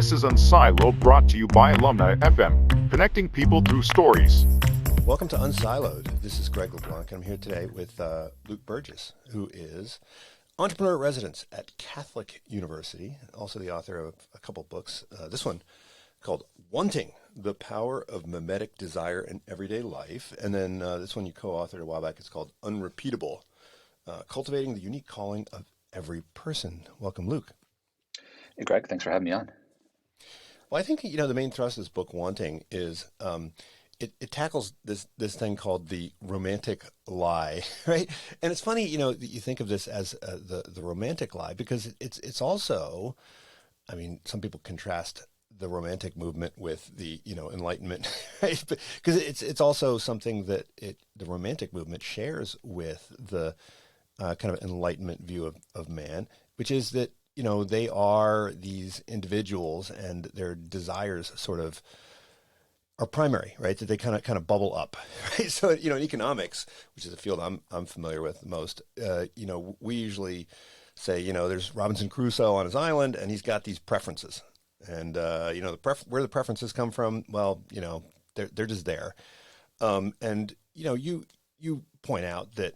This is unSILOed, brought to you by Alumni FM, connecting people through stories. Welcome to unSILOed. This is Greg LeBlanc, and I'm here today with Luke Burgis, who is entrepreneur at residence at Catholic University, also the author of a couple books. This one called Wanting, the Power of Mimetic Desire in Everyday Life. And then this one you co-authored a while back. It's called Unrepeatable, Cultivating the Unique Calling of Every Person. Welcome, Luke. Hey, Greg. Thanks for having me on. Well, I think, the main thrust of this book, Wanting, is it tackles this thing called the romantic lie, right? And it's funny, that you think of this as the romantic lie, because it's also, some people contrast the romantic movement with the Enlightenment, right? Because it's also something that the romantic movement shares with the kind of Enlightenment view of man, which is that they are these individuals and their desires sort of are primary, right? That they kind of bubble up, right? So in economics, which is a field I'm familiar with the most, we usually say there's Robinson Crusoe on his island and he's got these preferences, and where the preferences come from, well, they're just there, and you point out that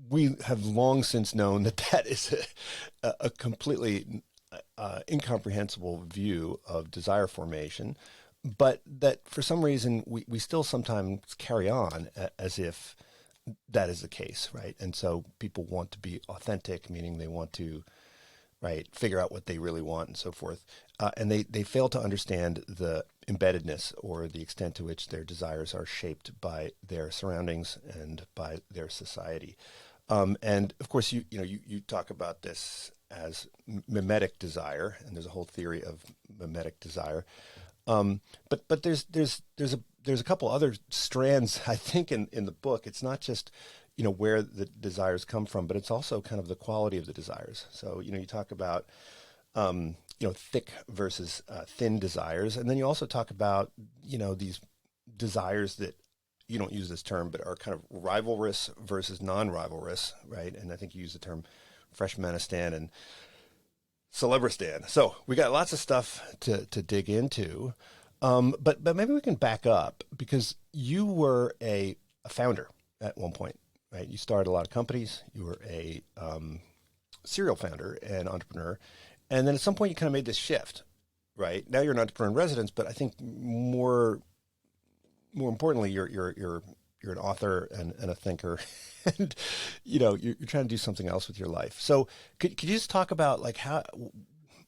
we have long since known that is a completely incomprehensible view of desire formation, but that for some reason we still sometimes carry on as if that is the case, right? And so people want to be authentic, meaning they want to, right, figure out what they really want and so forth. And they fail to understand the embeddedness or the extent to which their desires are shaped by their surroundings and by their society. And of course, you talk about this as mimetic desire, and there's a whole theory of mimetic desire. But there's a couple other strands, I think, in the book. It's not just where the desires come from, but it's also kind of the quality of the desires. So you talk about thick versus thin desires, and then you also talk about these desires that you don't use this term, but are kind of rivalrous versus non-rivalrous, right? And I think you use the term freshmanistan and celebristan. So we got lots of stuff to dig into, but maybe we can back up, because you were a founder at one point, right? You started a lot of companies. You were a serial founder and entrepreneur, and then at some point you kind of made this shift, right? Now you're an entrepreneur in residence, but I think more importantly, you're an author and a thinker, and you're trying to do something else with your life. So could you just talk about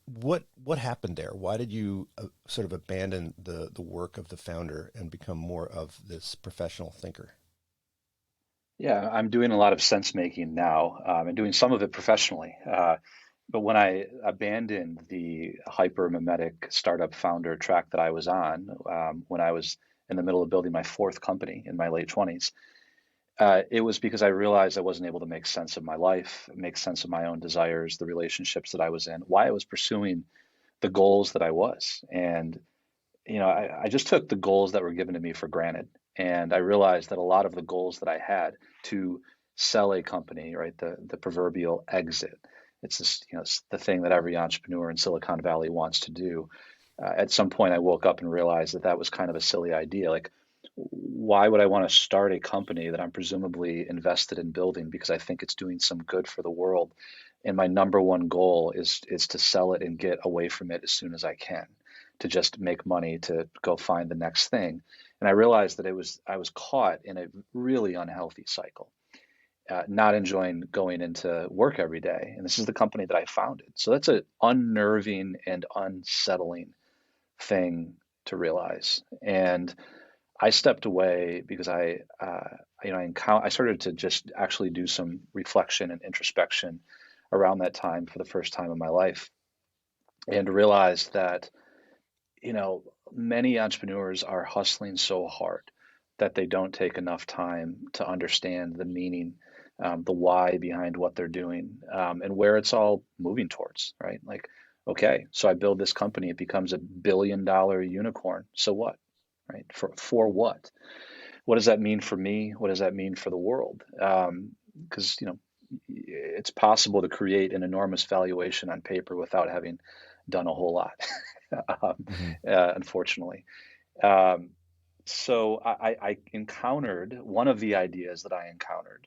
what happened there? Why did you sort of abandon the work of the founder and become more of this professional thinker? Yeah, I'm doing a lot of sense making now, and doing some of it professionally. But when I abandoned the hyper mimetic startup founder track that I was on, when I was in the middle of building my fourth company in my late 20s, it was because I realized I wasn't able to make sense of my life, make sense of my own desires, the relationships that I was in, why I was pursuing the goals that I was. And, I just took the goals that were given to me for granted. And I realized that a lot of the goals that I had to sell a company, right, the proverbial exit, it's this, it's the thing that every entrepreneur in Silicon Valley wants to do. At some point, I woke up and realized that was kind of a silly idea. Like, why would I want to start a company that I'm presumably invested in building because I think it's doing some good for the world? And my number one goal is to sell it and get away from it as soon as I can, to just make money, to go find the next thing. And I realized that I was caught in a really unhealthy cycle, not enjoying going into work every day. And this is the company that I founded. So that's an unnerving and unsettling thing to realize. And I stepped away because I started to just actually do some reflection and introspection around that time for the first time in my life, and realized that, many entrepreneurs are hustling so hard that they don't take enough time to understand the meaning, the why behind what they're doing, and where it's all moving towards, right? Like, okay, so I build this company, it becomes $1 billion unicorn. So what, right? For what? What does that mean for me? What does that mean for the world? Because it's possible to create an enormous valuation on paper without having done a whole lot, Hmm. unfortunately. Um, so I encountered one of the ideas that I encountered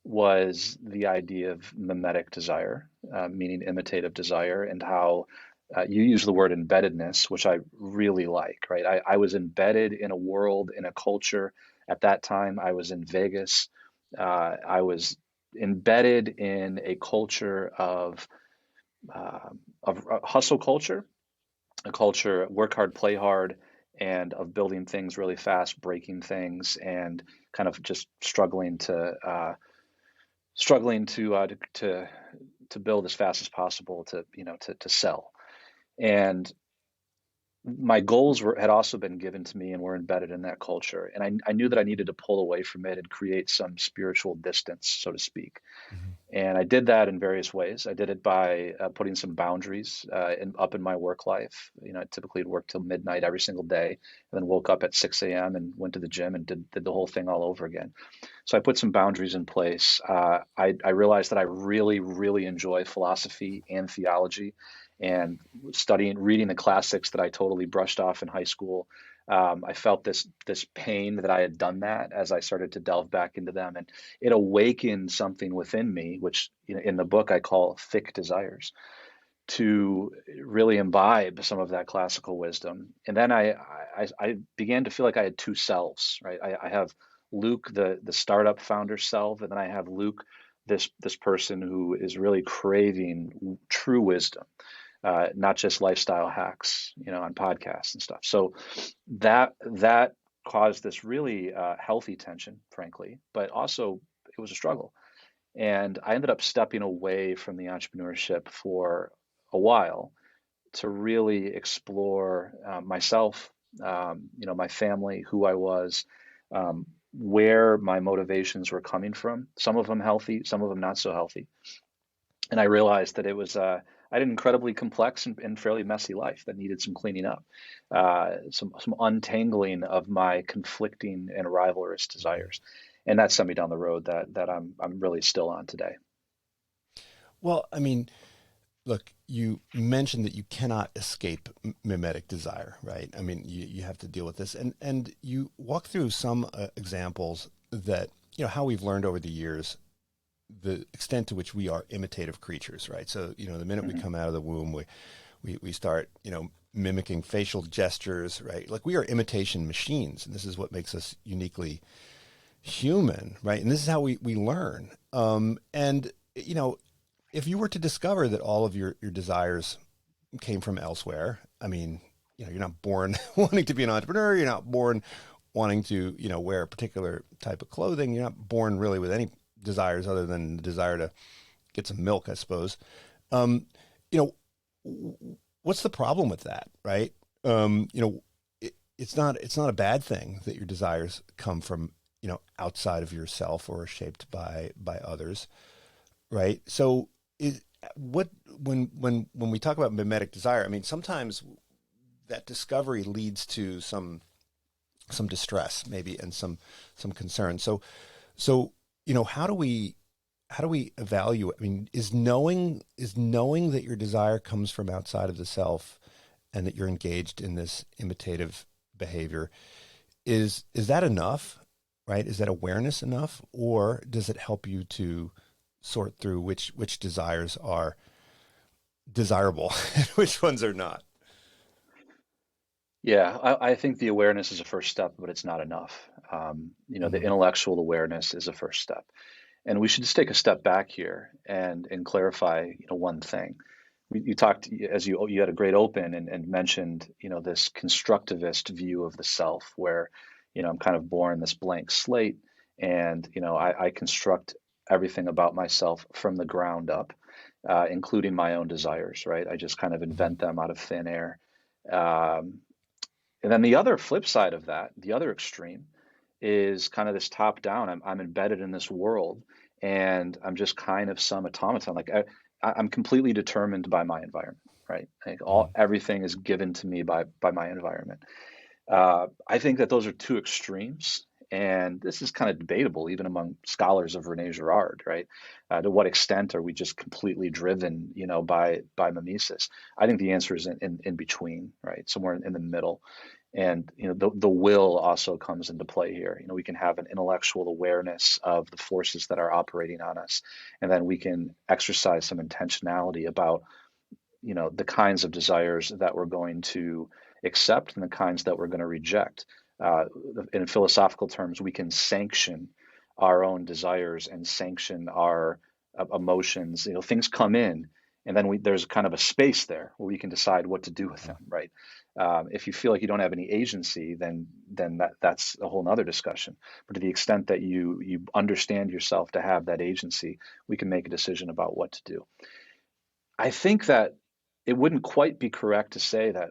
was the idea of mimetic desire, meaning imitative desire, and how you use the word embeddedness, which I really like, right? I was embedded in a world, in a culture. At that time, I was in Vegas. I was embedded in a culture uh, of hustle culture, a culture work hard, play hard, and of building things really fast, breaking things, and kind of just struggling to build as fast as possible to to sell. And my goals had also been given to me and were embedded in that culture. And I knew that I needed to pull away from it and create some spiritual distance, so to speak. Hmm. And I did that in various ways. I did it by putting some boundaries up in my work life. I typically would work till midnight every single day, and then woke up at 6 a.m. and went to the gym and did the whole thing all over again. So I put some boundaries in place. I realized that I really, really enjoy philosophy and theology, and reading the classics that I totally brushed off in high school. I felt this pain that I had done that as I started to delve back into them, and it awakened something within me, which in the book I call thick desires, to really imbibe some of that classical wisdom. And then I began to feel like I had two selves, right? I have Luke, the startup founder self, and then I have Luke, this person who is really craving true wisdom, not just lifestyle hacks, on podcasts and stuff. So that caused this really healthy tension, frankly, but also it was a struggle. And I ended up stepping away from the entrepreneurship for a while to really explore myself, my family, who I was, where my motivations were coming from. Some of them healthy, some of them not so healthy. And I realized that I had an incredibly complex and fairly messy life that needed some cleaning up, some untangling of my conflicting and rivalrous desires, and that sent me down the road that I'm really still on today. Well, I mean, look, you mentioned that you cannot escape mimetic desire, right? I mean, you have to deal with this, and you walk through some examples that how we've learned over the years the extent to which we are imitative creatures, right? So the minute we Hmm. come out of the womb, we start mimicking facial gestures, right? Like we are imitation machines, and this is what makes us uniquely human, right? And this is how we learn. And if you were to discover that all of your desires came from elsewhere, I mean, you're not born wanting to be an entrepreneur. You're not born wanting to, wear a particular type of clothing. You're not born really with any desires other than the desire to get some milk, I suppose. Um, you know, what's the problem with that, right? It's not a bad thing that your desires come from, outside of yourself or are shaped by others, right? So is what when we talk about mimetic desire, I mean, sometimes that discovery leads to some distress maybe and some concern. So how do we evaluate? I mean, is knowing that your desire comes from outside of the self and that you're engaged in this imitative behavior, is that enough, right? Is that awareness enough, or does it help you to sort through which desires are desirable and which ones are not? Yeah, I think the awareness is a first step, but it's not enough. The Hmm. intellectual awareness is a first step, and we should just take a step back here and clarify, one thing. You talked as you had a great open and mentioned, this constructivist view of the self, where, I'm kind of born this blank slate, and I construct everything about myself from the ground up, including my own desires, right? I just kind of Hmm. invent them out of thin air. Um, and then the other flip side of that, the other extreme, is kind of this top down. I'm embedded in this world, and I'm just kind of some automaton. Like I'm completely determined by my environment, right? Like Hmm. everything is given to me by my environment. I think that those are two extremes, And this is kind of debatable, even among scholars of René Girard, right? To what extent are we just completely driven, by mimesis? I think the answer is in between, right? Somewhere in the middle. And the will also comes into play here. We can have an intellectual awareness of the forces that are operating on us, and then we can exercise some intentionality about the kinds of desires that we're going to accept and the kinds that we're going to reject. Uh, in philosophical terms, we can sanction our own desires and sanction our emotions. Things come in, and then there's kind of a space there where we can decide what to do with them, right? If you feel like you don't have any agency, then that's a whole nother discussion. But to the extent that you understand yourself to have that agency, we can make a decision about what to do. I think that it wouldn't quite be correct to say that,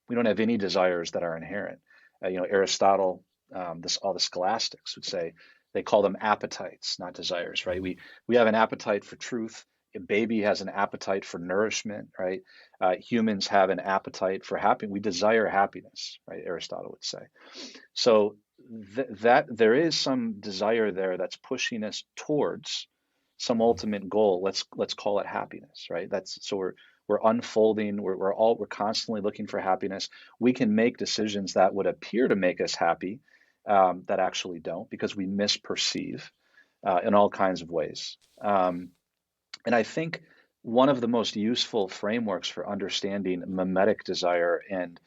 we don't have any desires that are inherent. Aristotle, all the scholastics would say they call them appetites, not desires, right? We have an appetite for truth. A baby has an appetite for nourishment, right? Humans have an appetite for happiness. We desire happiness, right? Aristotle would say. So that there is some desire there that's pushing us towards some ultimate goal. Let's call it happiness, right? We're unfolding. We're constantly looking for happiness. We can make decisions that would appear to make us happy, that actually don't, because we misperceive in all kinds of ways. And I think one of the most useful frameworks for understanding mimetic desire and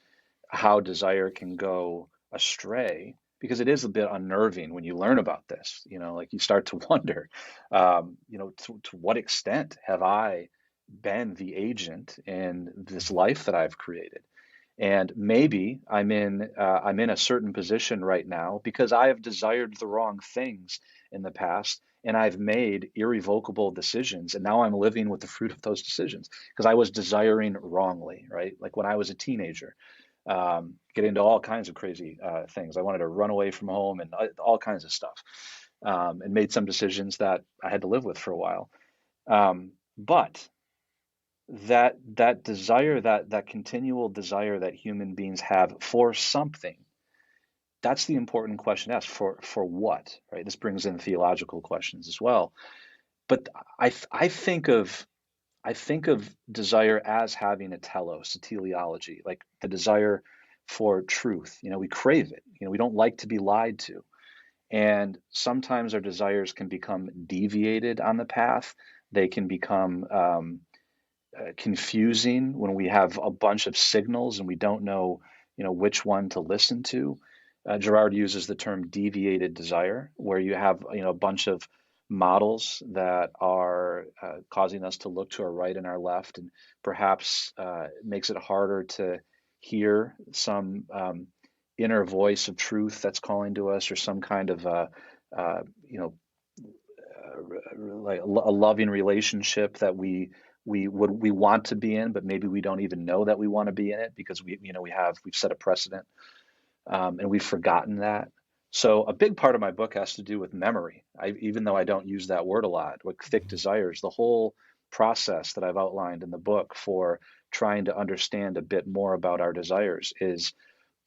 how desire can go astray, because it is a bit unnerving when you learn about this. Like you start to wonder, to what extent have I been the agent in this life that I've created? And maybe I'm in a certain position right now because I have desired the wrong things in the past, and I've made irrevocable decisions, and now I'm living with the fruit of those decisions because I was desiring wrongly, right? Like when I was a teenager, get into all kinds of crazy things. I wanted to run away from home and all kinds of stuff, and made some decisions that I had to live with for a while. But that desire, that continual desire that human beings have for something, that's the important question to ask. For what, right? This brings in theological questions as well. But I think of desire as having a telos, a teleology, like the desire for truth. We crave it. We don't like to be lied to. And sometimes our desires can become deviated on the path. They can become confusing when we have a bunch of signals and we don't know, which one to listen to. Girard uses the term deviated desire, where you have, a bunch of models that are causing us to look to our right and our left, and perhaps makes it harder to hear some inner voice of truth that's calling to us, or some kind of, like a loving relationship that we want to be in, but maybe we don't even know that we want to be in it because we've set a precedent, and we've forgotten that. So a big part of my book has to do with memory. Even though I don't use that word a lot, with thick desires, the whole process that I've outlined in the book for trying to understand a bit more about our desires is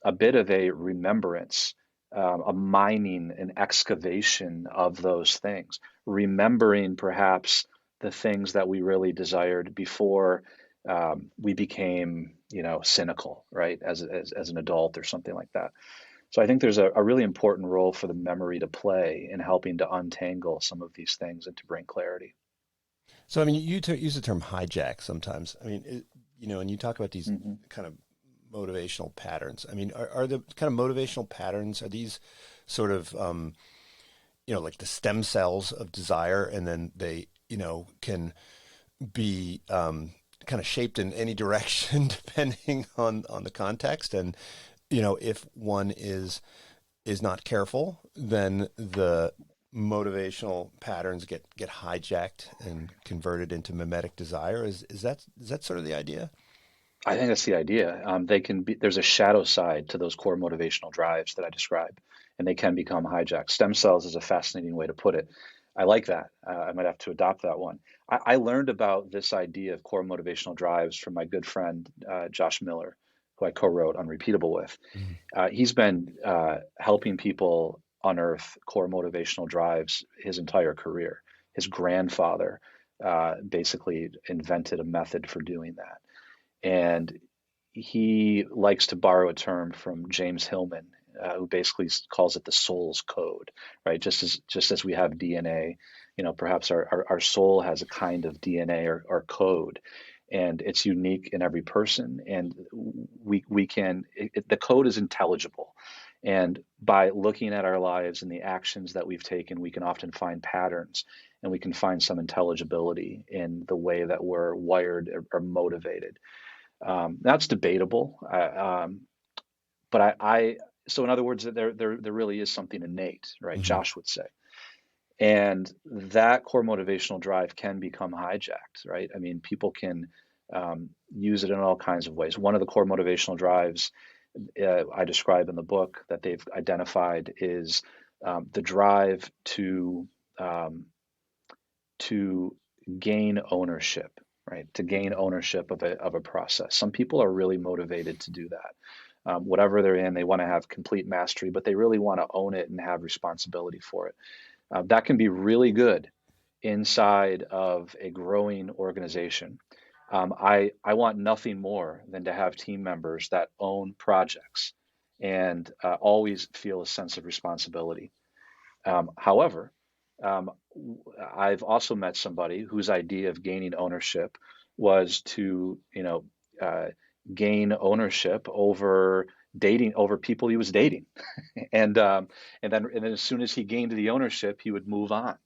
a bit of a remembrance, a mining, an excavation of those things, remembering perhaps the things that we really desired before we became, cynical, right, as an adult or something like that. So I think there's a really important role for the memory to play in helping to untangle some of these things and to bring clarity. So, I mean, you use the term hijack sometimes. I mean, and you talk about these Hmm. kind of motivational patterns. I mean, are the kind of motivational patterns, are these sort of, like the stem cells of desire, and then they, can be kind of shaped in any direction depending on the context. And, if one is not careful, then the motivational patterns get hijacked and converted into mimetic desire. Is that sort of the idea? I think that's the idea. They can be, there's a shadow side to those core motivational drives that I described, and they can become hijacked. Stem cells is a fascinating way to put it. I like that. I might have to adopt that one. I learned about this idea of core motivational drives from my good friend Josh Miller, who I co-wrote Unrepeatable with. Mhm. He's been helping people unearth core motivational drives his entire career. His grandfather basically invented a method for doing that. And he likes to borrow a term from James Hillman, who basically calls it the soul's code, right? Just as we have DNA, perhaps our soul has a kind of DNA or code, and it's unique in every person, and the code is intelligible, and by looking at our lives and the actions that we've taken, we can often find patterns, and we can find some intelligibility in the way that we're wired or motivated. That's debatable, but so in other words, there really is something innate, right? Mhm. Josh would say, and that core motivational drive can become hijacked, right? I mean, people can use it in all kinds of ways. One of the core motivational drives I describe in the book that they've identified is the drive um, to gain ownership, right? To gain ownership of a process. Some people are really motivated to do that. Whatever they're in, they want to have complete mastery, but they really want to own it and have responsibility for it. That can be really good inside of a growing organization. I want nothing more than to have team members that own projects and always feel a sense of responsibility. However, um, I've also met somebody whose idea of gaining ownership was to, uh, gain ownership over people he was dating, and then as soon as he gained the ownership, he would move on,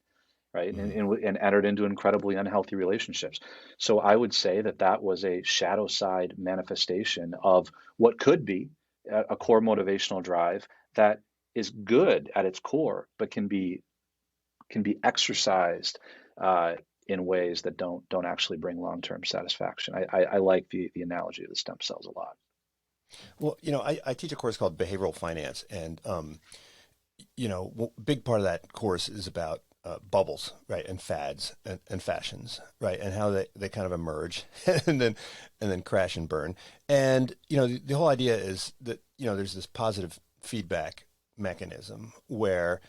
right, and, Mhm. and entered into incredibly unhealthy relationships. So I would say that was a shadow side manifestation of what could be a core motivational drive that is good at its core, but can be exercised uh, in ways that don't actually bring long-term satisfaction. I like the analogy of the stem cells a lot. Well, I teach a course called Behavioral Finance, and big part of that course is about bubbles, right, and fads and fashions, right, and how they kind of emerge and then crash and burn. And the whole idea is that there's this positive feedback mechanism where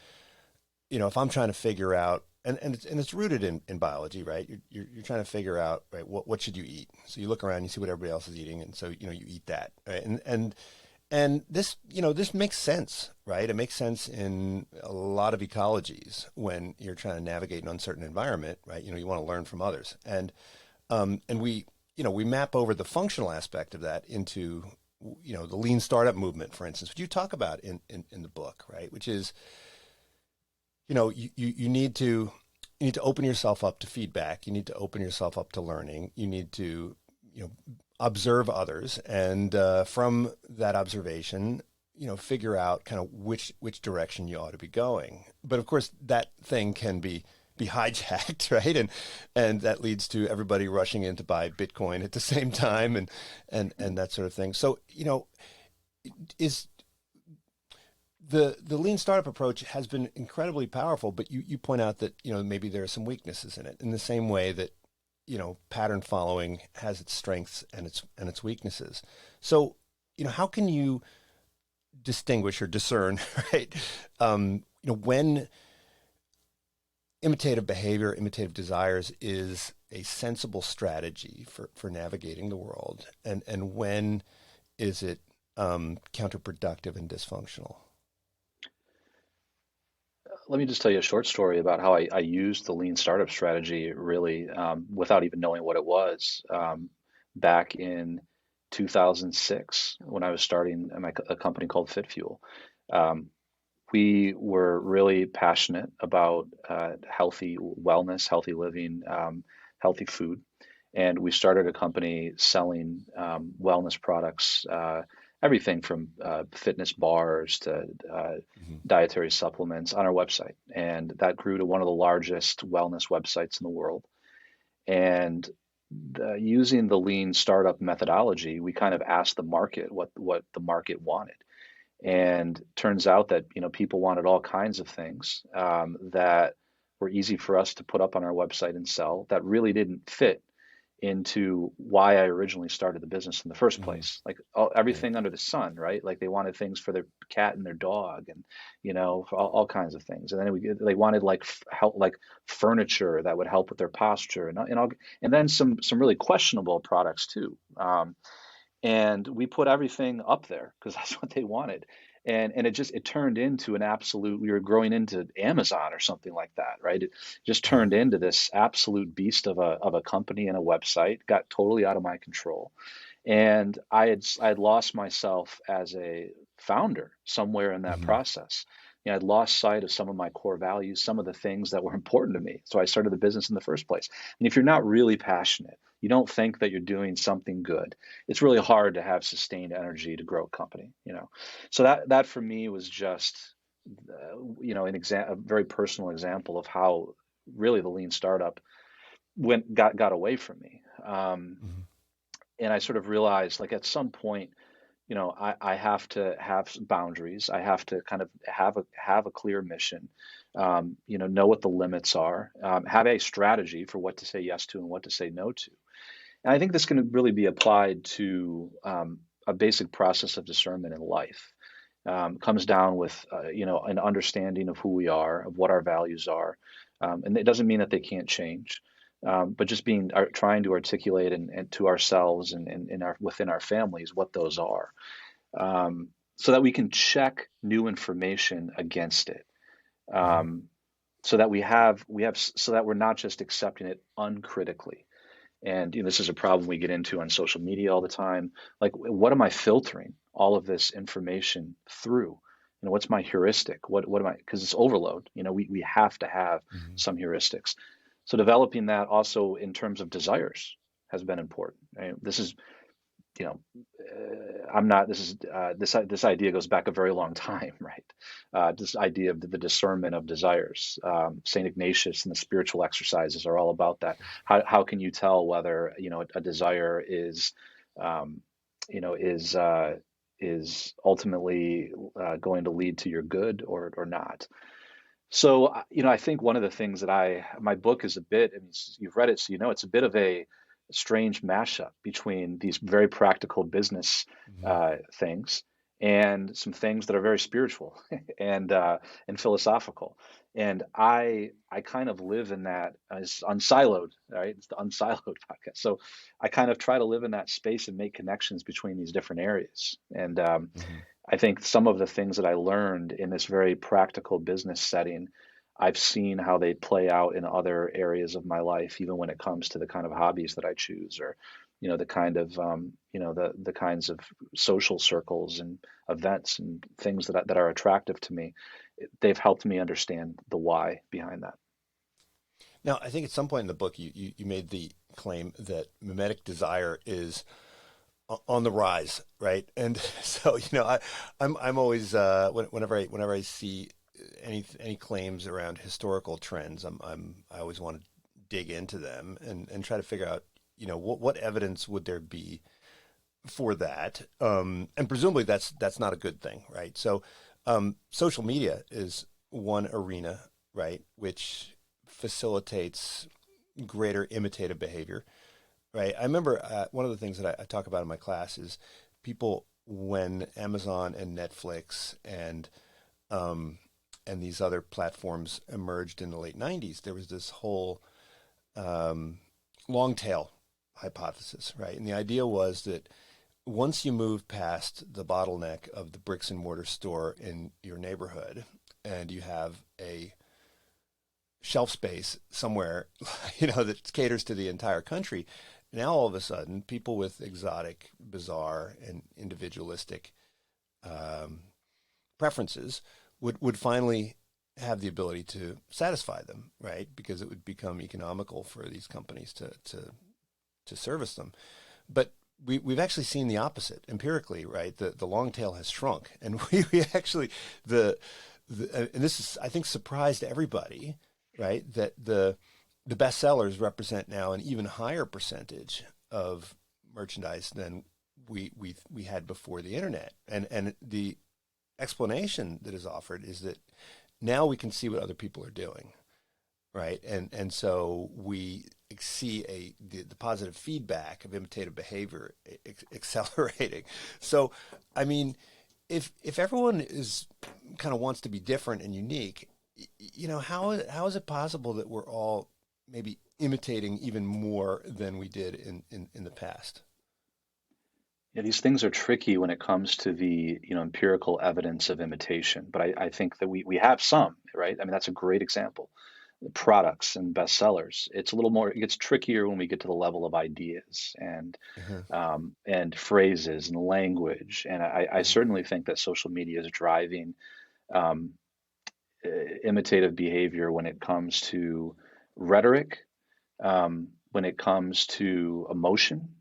if I'm trying to figure out, and it's rooted in biology, right? You're trying to figure out, right, what should you eat? So you look around, you see what everybody else is eating, and so you eat that, right? And this makes sense, right? It makes sense in a lot of ecologies when you're trying to navigate an uncertain environment, right? You want to learn from others, and we map over the functional aspect of that into the lean startup movement, for instance, which you talk about in the book, right? Which is you need to open yourself up to feedback. You need to open yourself up to learning. You need to observe others, and from that observation, figure out kind of which direction you ought to be going. But of course, that thing can be hijacked, right? And that leads to everybody rushing in to buy Bitcoin at the same time, and that sort of thing. So is the lean startup approach has been incredibly powerful, but you point out that maybe there are some weaknesses in it, in the same way that pattern following has its strengths and its weaknesses. So how can you distinguish or discern, right? When imitative behavior, imitative desires is a sensible strategy for navigating the world, and when is it counterproductive and dysfunctional? Let me just tell you a short story about how I used the lean startup strategy really without even knowing what it was back in 2006 when I was starting a company called FitFuel. Um, we were really passionate about healthy wellness, healthy living, healthy food. And we started a company selling wellness products, everything from fitness bars to Mhm. dietary supplements on our website. And that grew to one of the largest wellness websites in the world. And using the lean startup methodology, we kind of asked the market what the market wanted. And turns out that people wanted all kinds of things that were easy for us to put up on our website and sell that really didn't fit into why I originally started the business in the first Mm-hmm. place. Like Yeah. everything under the sun, right? Like they wanted things for their cat and their dog, and for all kinds of things. And then they wanted like help, like furniture that would help with their posture, and then some really questionable products too. And we put everything up there because that's what they wanted. And it turned into an absolute, we were growing into Amazon or something like that, right? It just Uh-huh. turned into this absolute beast of a company and a website, got totally out of my control. And I had lost myself as a founder somewhere in that Mm-hmm. process. I'd lost sight of some of my core values, some of the things that were important to me. So I started the business in the first place. And if you're not really passionate, you don't think that you're doing something good, it's really hard to have sustained energy to grow a company. So that for me was just a very personal example of how really the lean startup got away from me. Mm-hmm. And I sort of realized, like, at some point, I have to have boundaries. I have to kind of have a clear mission. Know what the limits are. Have a strategy for what to say yes to and what to say no to. And I think this can really be applied to a basic process of discernment in life. Comes down with an understanding of who we are, of what our values are, and it doesn't mean that they can't change, but just trying to articulate and to ourselves and in our within our families what those are, so that we can check new information against it, Mm-hmm. um, so that so that we're not just accepting it uncritically. And this is a problem we get into on social media all the time. Like, what am I filtering all of this information through? What's my heuristic? What am I? Because it's overload. We have to have Mm-hmm. some heuristics. So developing that also in terms of desires has been important. Right? This is you know, I'm not. This idea goes back a very long time, right? This idea of the discernment of desires. Saint Ignatius and the spiritual exercises are all about that. How can you tell whether a desire um, you know, is uh, is ultimately going to lead to your good or not? So, I think one of the things that my book is a bit, I mean, you've read it, so it's a bit of a strange mashup between these very practical business Mm-hmm. things and some things that are very spiritual and philosophical. And I kind of live in that as unsiloed, right? It's the unsiloed podcast. So I kind of try to live in that space and make connections between these different areas. And Mm-hmm. I think some of the things that I learned in this very practical business setting, I've seen how they play out in other areas of my life, even when it comes to the kind of hobbies that I choose, or the kind of the kinds of social circles and events and things that are attractive to me. They've helped me understand the why behind that. Now, I think at some point in the book, you made the claim that mimetic desire is on the rise, right? And so, I'm always whenever I see any claims around historical trends, I always want to dig into them and try to figure out, what evidence would there be for that? And presumably that's not a good thing, right? So, social media is one arena, right, which facilitates greater imitative behavior, right? I remember one of the things that I talk about in my class is people, when Amazon and Netflix and these other platforms emerged in the late '90s, there was this whole um, long tail hypothesis, right? And the idea was that once you move past the bottleneck of the bricks and mortar store in your neighborhood and you have a shelf space somewhere, that caters to the entire country, now all of a sudden people with exotic, bizarre, and individualistic um, preferences would finally have the ability to satisfy them, right? Because it would become economical for these companies to service them. But we've actually seen the opposite empirically, right? The long tail has shrunk, and we actually and this is, I think, surprised everybody, right? That the best sellers represent now an even higher percentage of merchandise than we had before the internet, and the explanation that is offered is that now we can see what other people are doing, right? And so we see the positive feedback of imitative behavior accelerating. So, I mean, if everyone is kind of wants to be different and unique, how is it possible that we're all maybe imitating even more than we did in the past? Yeah, these things are tricky when it comes to the, empirical evidence of imitation, but I think that we have some, right? I mean, that's a great example. Products and bestsellers. It's a little more, it gets trickier when we get to the level of ideas Uh-huh. and phrases and language. And I Mhm. certainly think that social media is driving um, imitative behavior when it comes to rhetoric, when it comes to emotion,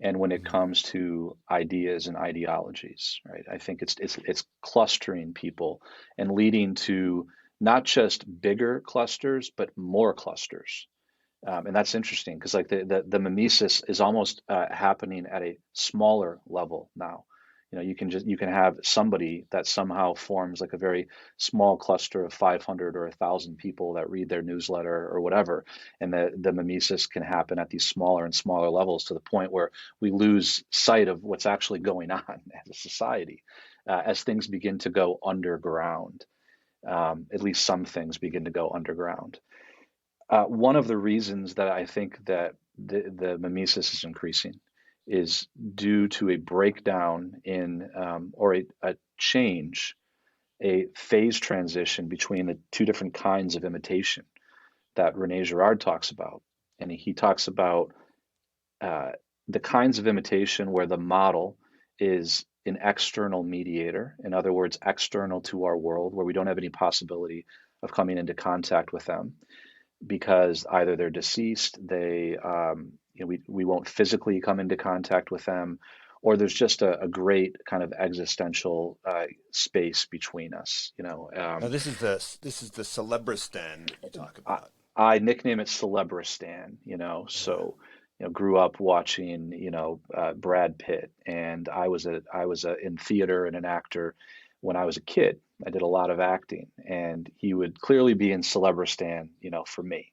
and when it Mhm. comes to ideas and ideologies, right? I think it's clustering people and leading to not just bigger clusters, but more clusters. And that's interesting because like the mimesis is almost happening at a smaller level now. You can have somebody that somehow forms like a very small cluster of 500 or 1,000 people that read their newsletter or whatever, and the mimesis can happen at these smaller and smaller levels to the point where we lose sight of what's actually going on as a society as things begin to go underground. At least some things begin to go underground. One of the reasons that I think that the mimesis is increasing is due to a breakdown in or a change, a phase transition between the two different kinds of imitation that René Girard talks about. And he talks about uh, the kinds of imitation where the model is an external mediator, in other words, external to our world, where we don't have any possibility of coming into contact with them because either they're deceased, we won't physically come into contact with them, or there's just a great kind of existential space between us. Now this is the Celebristan that you talk I, about. I nickname it Celebristan. Yeah. So grew up watching Brad Pitt, and I was in theater and an actor when I was a kid. I did a lot of acting, and he would clearly be in Celebristan, for me.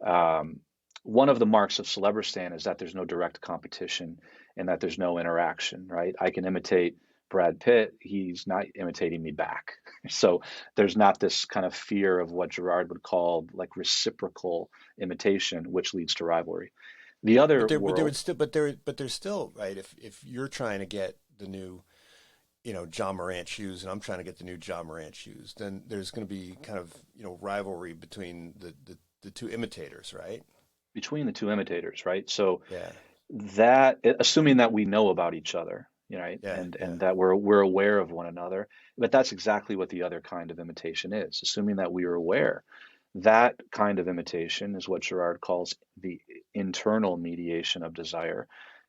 Um, One of the marks of Celebristan is that there's no direct competition and that there's no interaction, right? I can imitate Brad Pitt, he's not imitating me back. So there's not this kind of fear of what Gerard would call like reciprocal imitation, which leads to rivalry. The But other there world, would still, but there's still, right. If you're trying to get the new, John Morant shoes, and I'm trying to get the new John Morant shoes, then there's going to be kind of, rivalry between the two imitators, right? between the two imitators, right? So Yeah. that assuming that we know about each other, right, Yeah. and Yeah. that we're aware of one another, but that's exactly what the other kind of imitation is. Assuming that we are aware, that kind of imitation is what Girard calls the internal mediation of desire,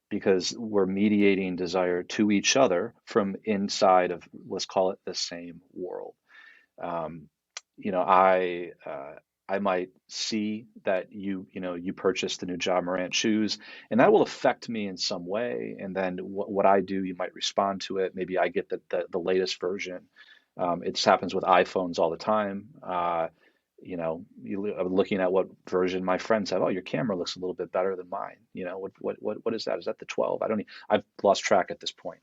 because we're mediating desire to each other from inside of, let's call it, the same world. Um, I might see that you purchased the new John Morant shoes, and that will affect me in some way. And then what I do, you might respond to it. Maybe I get the latest version. It happens with iPhones all the time. I'm looking at what version my friends have. Oh, your camera looks a little bit better than mine. What is that? Is that the 12? I've lost track at this point.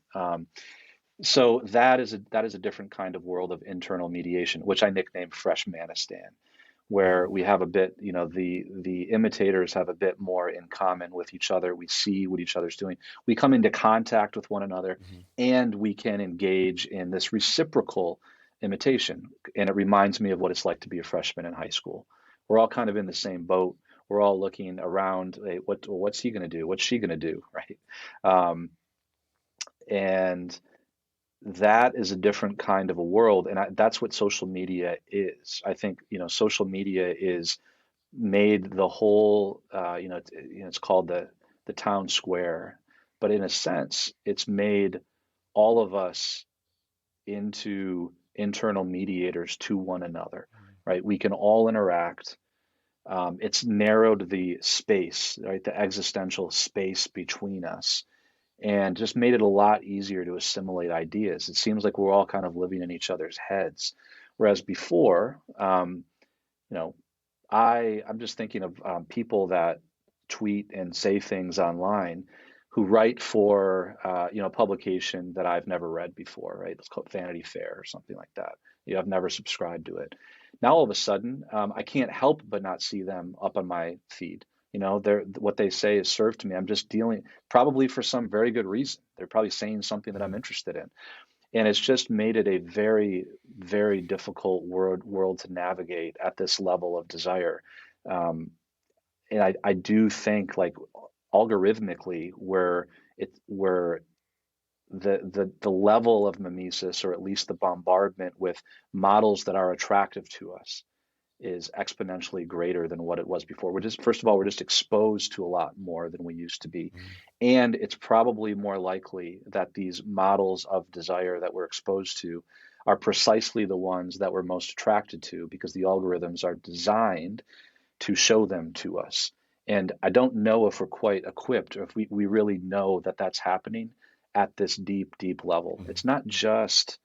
So that is a different kind of world of internal mediation, which I nickname Fresh Manistan, where Mhm. we have a bit, the imitators have a bit more in common with each other. We see what each other's doing. We come into contact with one another, Mhm. and we can engage in this reciprocal imitation. And it reminds me of what it's like to be a freshman in high school. We're all kind of in the same boat. We're all looking around. Hey, what's he going to do? What's she going to do? Right? Um, and that is a different kind of a world, and that's what social media is. I think social media is made the whole it's called the town square, but in a sense it's made all of us into internal mediators to one another, right? We can all interact. It's narrowed the space, right, the existential space between us, and just made it a lot easier to assimilate ideas. It seems like we're all kind of living in each other's heads, whereas before, you know, I'm just thinking of people that tweet and say things online who write for a publication that I've never read before, right? It's called Vanity Fair or something like that. I've never subscribed to it. Now all of a sudden, I can't help but not see them up on my feed. What they say is served to me. I'm just dealing, probably for some very good reason. They're probably saying something that I'm interested in, and it's just made it a very, very difficult world to navigate at this level of desire. Um, and I do think, like, algorithmically, where the level of mimesis, or at least the bombardment with models that are attractive to us, is exponentially greater than what it was before. First of all, we're just exposed to a lot more than we used to be. Mhm. And it's probably more likely that these models of desire that we're exposed to are precisely the ones that we're most attracted to, because the algorithms are designed to show them to us. And I don't know if we're quite equipped, or if we really know that that's happening at this deep, deep level. Mhm. It's not just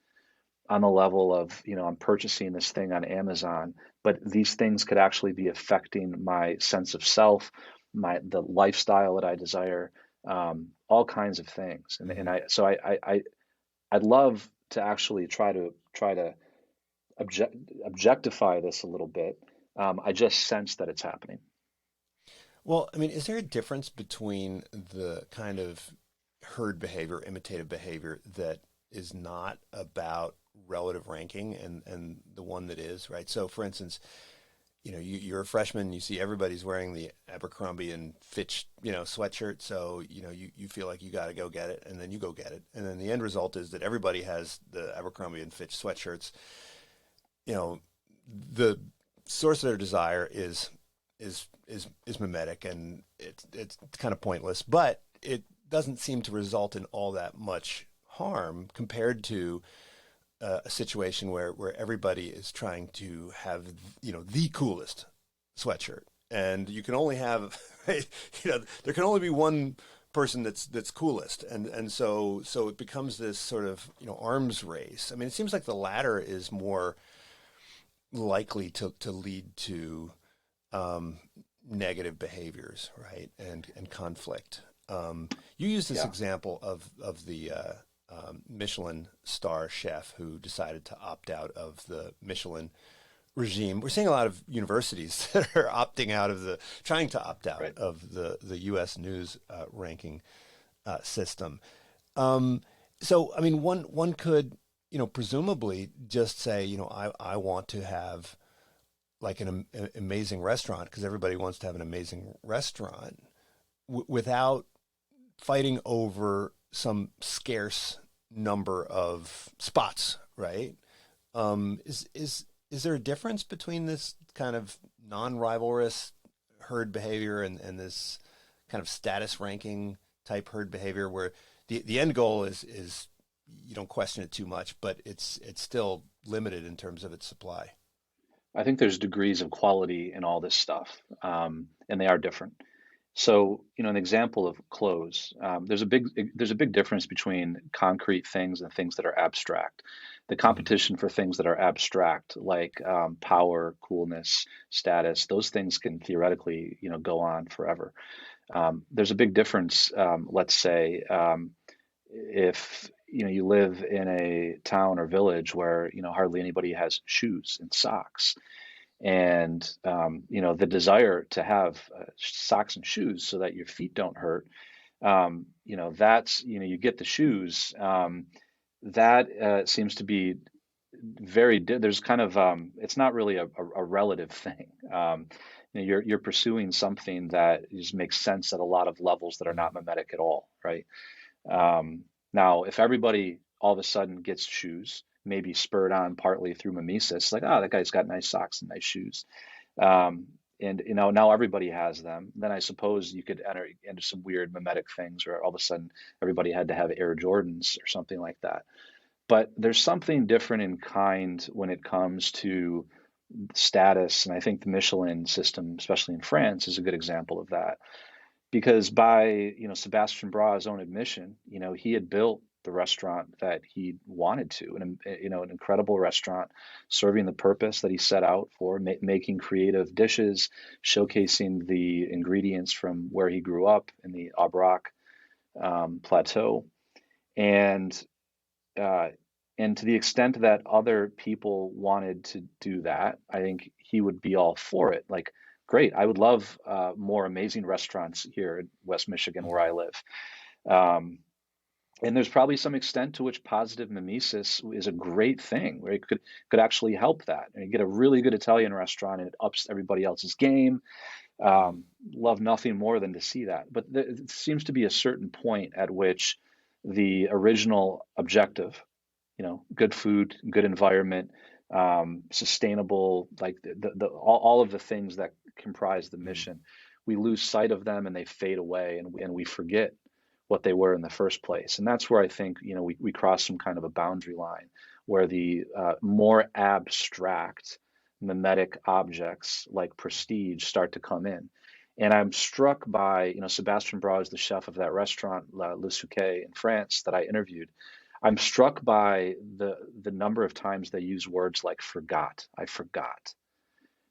on the level of, I'm purchasing this thing on Amazon, but these things could actually be affecting my sense of self, the lifestyle that I desire, all kinds of things. And Mhm. I'd love to actually try to objectify this a little bit. I just sense that it's happening. Well, I mean, is there a difference between the kind of herd behavior, imitative behavior that is not about relative ranking and the one that is, right? So for instance, you're a freshman, you see everybody's wearing the Abercrombie and Fitch, sweatshirt. So, you feel like you got to go get it, and then you go get it. And then the end result is that everybody has the Abercrombie and Fitch sweatshirts. The source of their desire is mimetic, and it's kind of pointless, but it doesn't seem to result in all that much harm compared to a situation where everybody is trying to have the coolest sweatshirt, and you can only have there can only be one person that's coolest, and so it becomes this sort of arms race. I mean, it seems like the latter is more likely to lead to um, negative behaviors, right, and conflict. You use this Yeah. example of the Michelin star chef who decided to opt out of the Michelin regime. We're seeing a lot of universities that are trying to opt out Right. of the U.S. news ranking system. Um, so, I mean, one could, presumably just say, I want to have like an amazing restaurant because everybody wants to have an amazing restaurant without fighting over some scarce number of spots, right? Is there a difference between this kind of non-rivalrous herd behavior and this kind of status ranking type herd behavior where the end goal is you don't question it too much, but it's still limited in terms of its supply. I think there's degrees of quality in all this stuff, and they are different. So, an example of clothes. There's a big difference between concrete things and things that are abstract. The Hmm. competition for things that are abstract, like power, coolness, status, those things can theoretically, go on forever. There's a big difference. Let's say, if you live in a town or village where hardly anybody has shoes and socks, and the desire to have socks and shoes so that your feet don't hurt, that's you get the shoes, that seems to be there's kind of it's not really a relative thing. You're pursuing something that just makes sense at a lot of levels that are not mimetic at all, right? Now, if everybody all of a sudden gets shoes, maybe spurred on partly through mimesis, like, oh, that guy's got nice socks and nice shoes, um, and now everybody has them, then I suppose you could enter into some weird mimetic things, where all of a sudden everybody had to have Air Jordans or something like that. But there's something different in kind when it comes to status, and I think the Michelin system, especially in France, is a good example of that, because by Sebastian Bra's own admission, he had built the restaurant that he wanted to, and an incredible restaurant serving the purpose that he set out for, making creative dishes, showcasing the ingredients from where he grew up in the Aubrac plateau, and uh, and to the extent that other people wanted to do that, I think he would be all for it. Like, great, I would love more amazing restaurants here in West Michigan where I live. Um, and there's probably some extent to which positive mimesis is a great thing, where it could actually help that. And you get a really good Italian restaurant and it ups everybody else's game. Love nothing more than to see that. But it seems to be a certain point at which the original objective, good food, good environment, sustainable, like all of the things that comprise the mission, we lose sight of them and they fade away, and we forget what they were in the first place. And that's where I think, we cross some kind of a boundary line where the more abstract mimetic objects like prestige start to come in. And I'm struck by, Sebastian Bras is the chef of that restaurant, Le Souquet in France, that I interviewed. I'm struck by the number of times they use words like forgot. I forgot,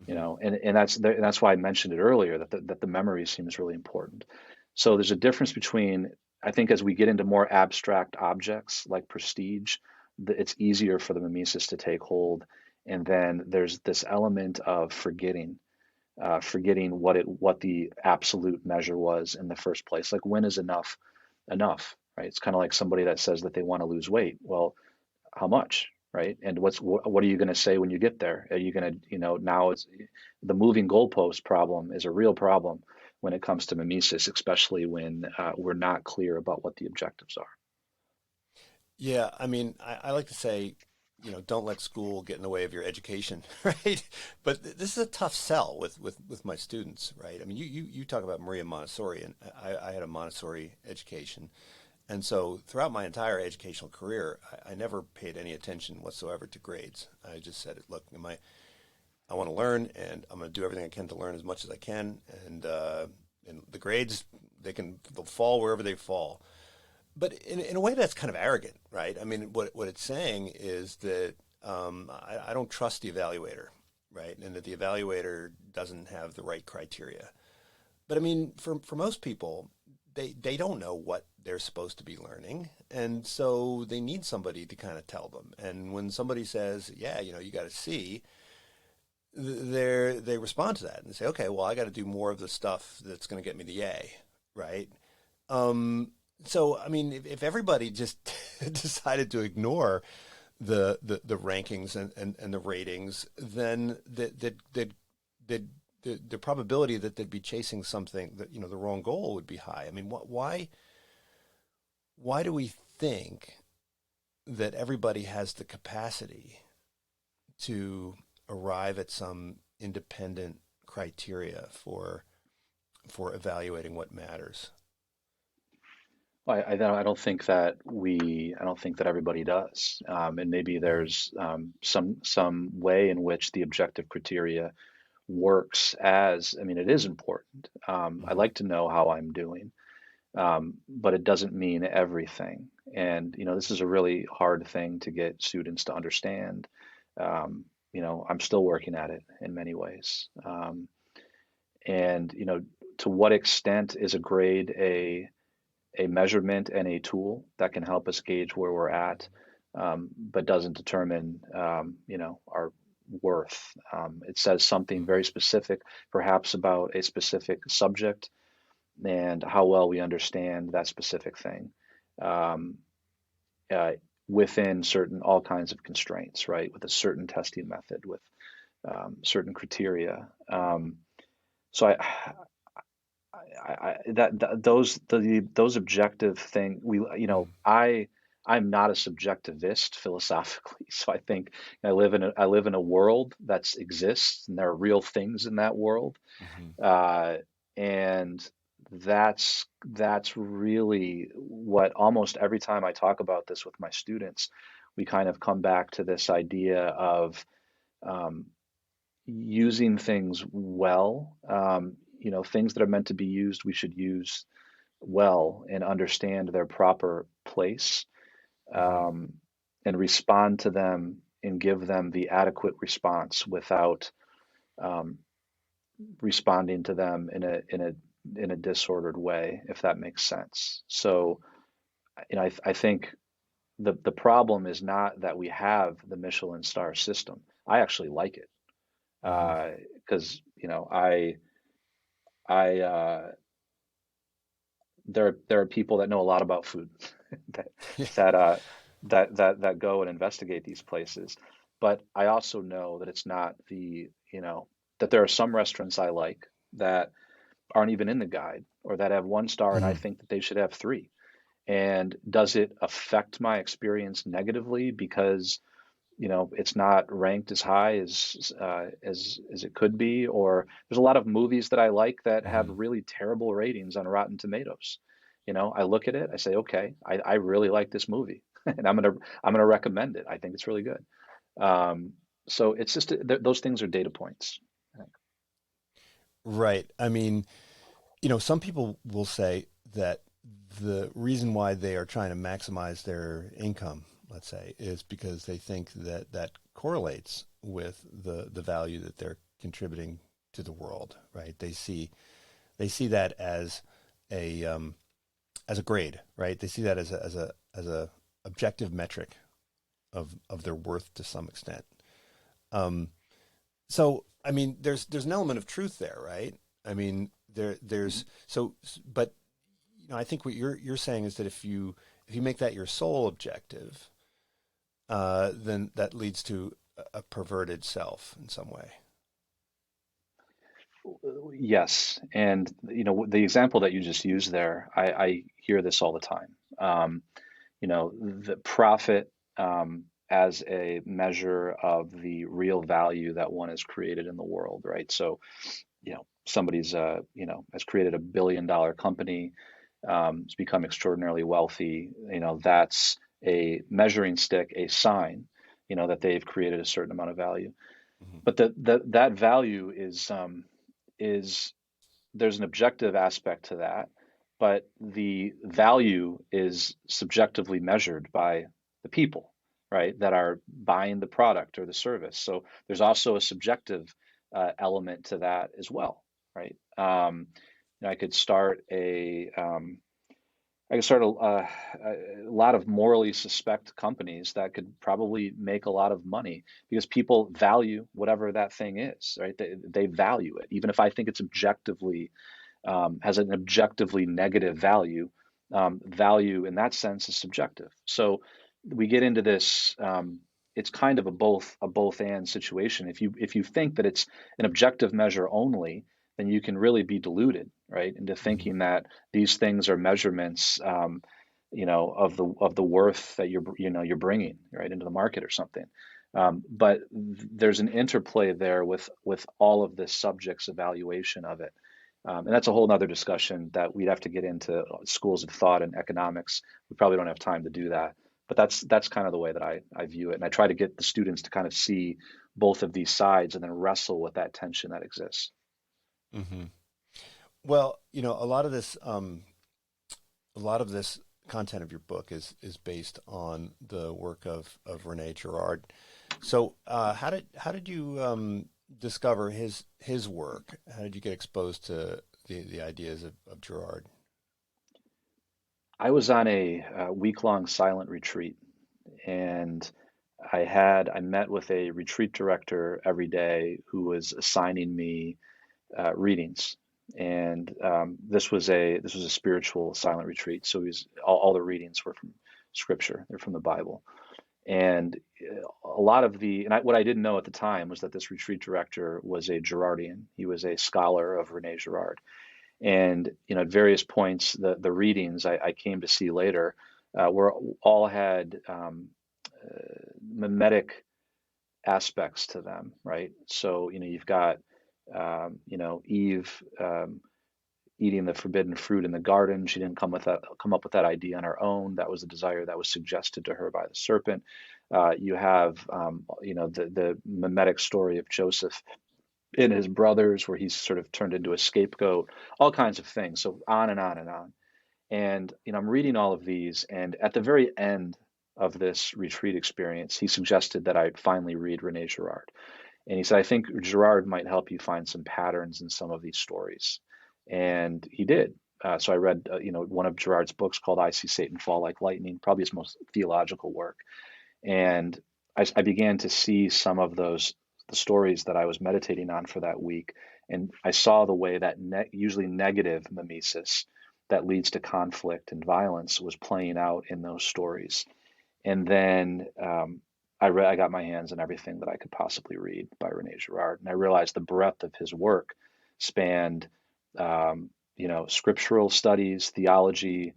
and that's why I mentioned it earlier, that the memory seems really important. So there's a difference between, I think, as we get into more abstract objects like prestige, it's easier for the mimesis to take hold. And then there's this element of forgetting what the absolute measure was in the first place. Like, when is enough enough, right? It's kind of like somebody that says that they want to lose weight. Well, how much, right? And what are you going to say when you get there? Are you going to, now it's the moving goalpost problem is a real problem when it comes to mimesis, especially when we're not clear about what the objectives are. Yeah, I mean, I like to say, don't let school get in the way of your education, right? But this is a tough sell with my students, right? I mean, you talk about Maria Montessori, and I had a Montessori education. And so throughout my entire educational career, I never paid any attention whatsoever to grades. I just said, look, I want to learn, and I'm going to do everything I can to learn as much as I can. And the grades, they'll fall wherever they fall. But in a way, that's kind of arrogant, right? I mean, what it's saying is that I don't trust the evaluator, right? And that the evaluator doesn't have the right criteria. But I mean, for most people, they don't know what they're supposed to be learning, and so they need somebody to kind of tell them. And when somebody says, "Yeah, you got to see," they respond to that and say, "Okay, well, I got to do more of the stuff that's going to get me the A," right? So, I mean, if everybody just decided to ignore the rankings and the ratings, then the probability that they'd be chasing something that, the wrong goal would be high. I mean, why do we think that everybody has the capacity to arrive at some independent criteria for evaluating what matters? I don't think that everybody does, and maybe there's some way in which the objective criteria works as, I mean, it is important. I like to know how I'm doing, but it doesn't mean everything. And this is a really hard thing to get students to understand. I'm still working at it in many ways. And to what extent is a grade a measurement and a tool that can help us gauge where we're at, but doesn't determine, our worth. It says something very specific, perhaps about a specific subject and how well we understand that specific thing, um, uh, within all kinds of constraints, right? With a certain testing method, with certain criteria. So those objective thing I'm not a subjectivist philosophically, so I think I live in a world that exists, and there are real things in that world, Mm-hmm. and that's really what, almost every time I talk about this with my students, we kind of come back to this idea of um, using things well. Things that are meant to be used, we should use well and understand their proper place. Hmm. um, and respond to them and give them the adequate response without um, responding to them in a disordered way, if that makes sense. So, I think the problem is not that we have the Michelin star system. I actually like it Hmm. because I there are people that know a lot about food that Yeah. that uh that go and investigate these places. But I also know that it's not that there are some restaurants I like that aren't even in the guide or that have 1 star and I Hmm. think that they should have 3. And does it affect my experience negatively because it's not ranked as high as it could be? Or there's a lot of movies that I like that have Hmm. really terrible ratings on Rotten Tomatoes. I look at it, I say, okay, I really like this movie, and I'm gonna recommend it. I think it's really good. Um, so it's just those things are data points. I think. Right. I mean, some people will say that the reason why they are trying to maximize their income, let's say, is because they think that that correlates with the value that they're contributing to the world, right? They see that as a grade, right? They see that as a objective metric of their worth to some extent. Um, so I mean, there's an element of truth there, right? I mean, there's so, but I think what you're saying is that if you make that your sole objective, then that leads to a perverted self in some way. Yes, and the example that you just used there, I hear this all the time. The profit as a measure of the real value that one has created in the world, right? So, somebody's has created a $1 billion company, has become extraordinarily wealthy. That's a measuring stick, a sign, that they've created a certain amount of value. Hmm. But that value is there's an objective aspect to that, but the value is subjectively measured by the people, right, that are buying the product or the service. So there's also a subjective element to that as well, right? I could start a lot of morally suspect companies that could probably make a lot of money because people value whatever that thing is, right? They value it, even if I think it's objectively has an objectively negative value. Value in that sense is subjective. So we get into this. It's kind of a both and situation. If you think that it's an objective measure only, then you can really be deluded, right, into Hmm. thinking that these things are measurements, of the worth that you're bringing right into the market or something. But there's an interplay there with all of the subjects evaluation of it. And that's a whole nother discussion that we'd have to get into schools of thought and economics. We probably don't have time to do that. But that's kind of the way that I view it. And I try to get the students to kind of see both of these sides and then wrestle with that tension that exists. Hmm. Well, a lot of this content of your book is based on the work of René Girard. So, how did you discover his work? How did you get exposed to the ideas of Girard? I was on a week-long silent retreat, and I met with a retreat director every day who was assigning me readings. And this was a spiritual silent retreat. So all the readings were from scripture. They're from the Bible. And a lot of what I didn't know at the time was that this retreat director was a Girardian. He was a scholar of René Girard. And at various points, the readings I came to see later were all had mimetic aspects to them, right? So you've got Eve eating the forbidden fruit in the garden. She didn't come up with that idea on her own. That was a desire that was suggested to her by the serpent. You have the mimetic story of Joseph and his brothers, where he's sort of turned into a scapegoat, all kinds of things. So on and on and on. And I'm reading all of these, and at the very end of this retreat experience, he suggested that I finally read René Girard. And he said, I think Girard might help you find some patterns in some of these stories. And he did. So I read, one of Girard's books called I See Satan Fall Like Lightning, probably his most theological work. And I began to see some of the stories that I was meditating on for that week. And I saw the way that usually negative mimesis that leads to conflict and violence was playing out in those stories. And then I got my hands on everything that I could possibly read by René Girard, and I realized the breadth of his work spanned, scriptural studies, theology,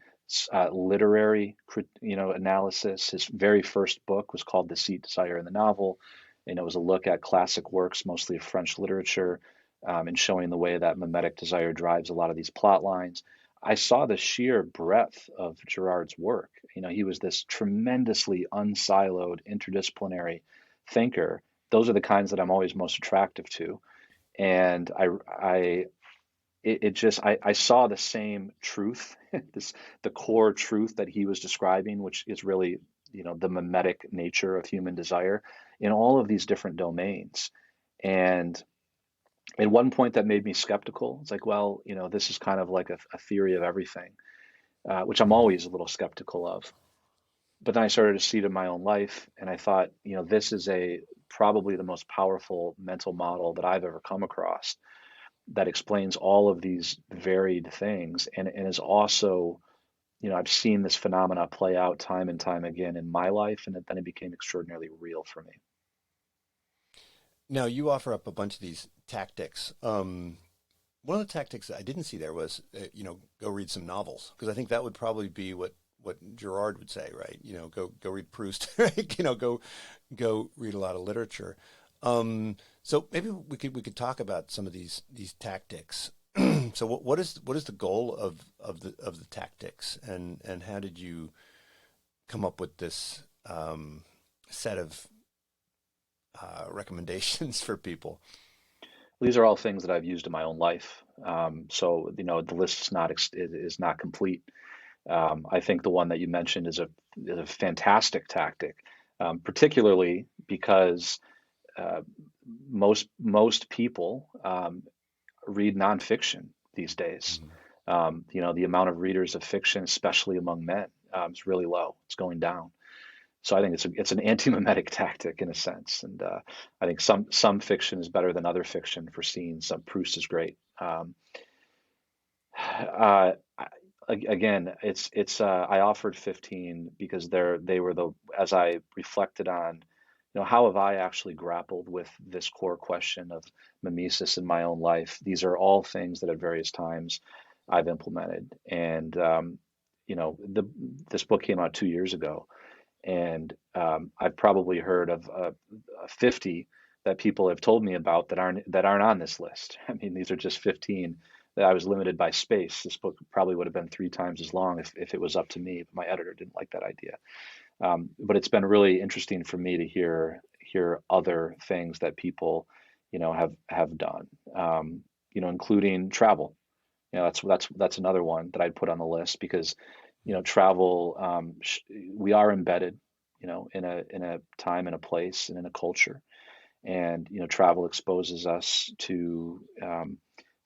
literary, analysis. His very first book was called Deceit, Desire, and the Novel, and it was a look at classic works, mostly of French literature, and showing the way that mimetic desire drives a lot of these plot lines. I saw the sheer breadth of Girard's work. He was this tremendously unsiloed, interdisciplinary thinker. Those are the kinds that I'm always most attractive to. And I saw the same truth, the core truth that he was describing, which is really, the mimetic nature of human desire in all of these different domains. And at one point that made me skeptical. It's like, well, this is kind of like a theory of everything, which I'm always a little skeptical of. But then I started to see it in my own life, and I thought, this is probably the most powerful mental model that I've ever come across that explains all of these varied things, and is also, I've seen this phenomena play out time and time again in my life, and then it became extraordinarily real for me. Now you offer up a bunch of these tactics. One of the tactics that I didn't see there was, go read some novels, because I think that would probably be what Girard would say, right? Go read Proust, right? Go read a lot of literature. So maybe we could talk about some of these tactics. So what is the goal of the tactics, and how did you come up with this set of recommendations for people? These are all things that I've used in my own life. So the list is not complete. I think the one that you mentioned is a fantastic tactic, particularly because uh, most people read nonfiction these days. Mhm. The amount of readers of fiction, especially among men, is really low. It's going down. So I think it's an anti-mimetic tactic in a sense, and I think some fiction is better than other fiction for scenes. Some Proust is great. Uh, Again, I offered 15 because they were as I reflected on, how have I actually grappled with this core question of mimesis in my own life? These are all things that at various times I've implemented, and this book came out 2 years ago, and I've probably heard of 50 that people have told me about that aren't on this list. I mean, these are just 15 that I was limited by space. This book probably would have been 3 times as long if it was up to me, but my editor didn't like that idea. But it's been really interesting for me to hear other things that people, have done, including travel. That's another one that I'd put on the list because, travel, we are embedded, in a time and a place and in a culture, and travel exposes us to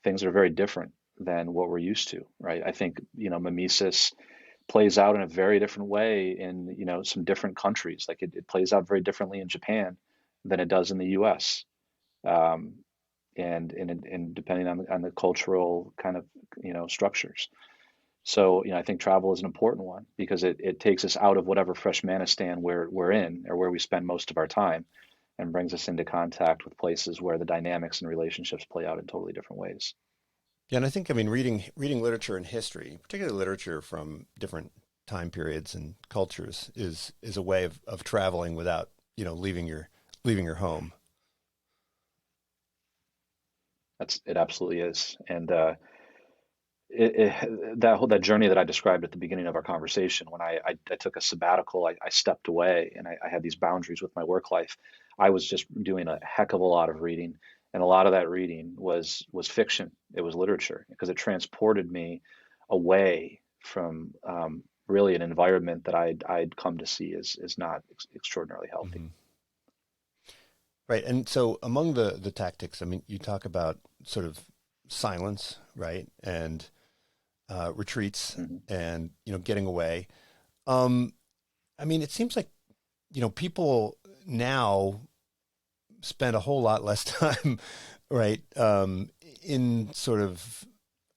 things that are very different than what we're used to, right? I think mimesis plays out in a very different way in some different countries. Like it plays out very differently in Japan than it does in the U.S. Um, and depending on the cultural kind of structures. So I think travel is an important one because it takes us out of whatever freshmanistan we're in or where we spend most of our time, and brings us into contact with places where the dynamics and relationships play out in totally different ways. Yeah, and I think, I mean, reading literature and history, particularly literature from different time periods and cultures, is a way of traveling without leaving your home. It absolutely is, and that journey that I described at the beginning of our conversation, when I took a sabbatical, I stepped away, and I had these boundaries with my work life. I was just doing a heck of a lot of reading, and a lot of that reading was fiction. It was literature because it transported me away from really an environment that I'd come to see is not extraordinarily healthy. Hmm. Right. And so among the tactics, I mean, you talk about sort of silence, right? And retreats Hmm. and, getting away. Um, I mean, it seems like, people now spend a whole lot less time, right, in sort of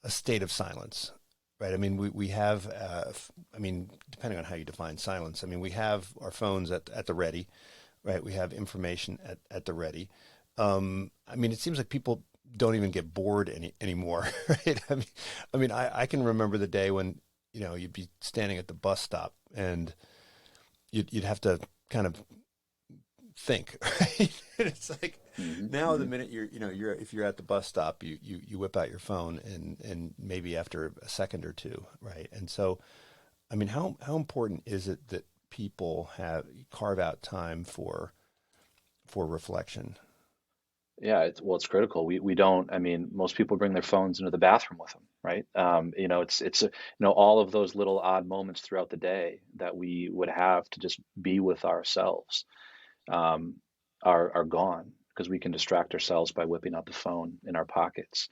a state of silence, right? I mean, we have, I mean, depending on how you define silence, I mean, we have our phones at the ready, right? We have information at the ready. I mean, it seems like people don't even get bored anymore, right? I can remember the day when, you'd be standing at the bus stop and you'd have to kind of think, right? And it's like Hmm. now the Hmm. minute you're if you're at the bus stop, you whip out your phone and maybe after a second or two, right? And so, I mean, how important is it that people carve out time for reflection? Yeah, it's critical. We don't. I mean, most people bring their phones into the bathroom with them, right? All of those little odd moments throughout the day that we would have to just be with ourselves um, are gone because we can distract ourselves by whipping out the phone in our pockets.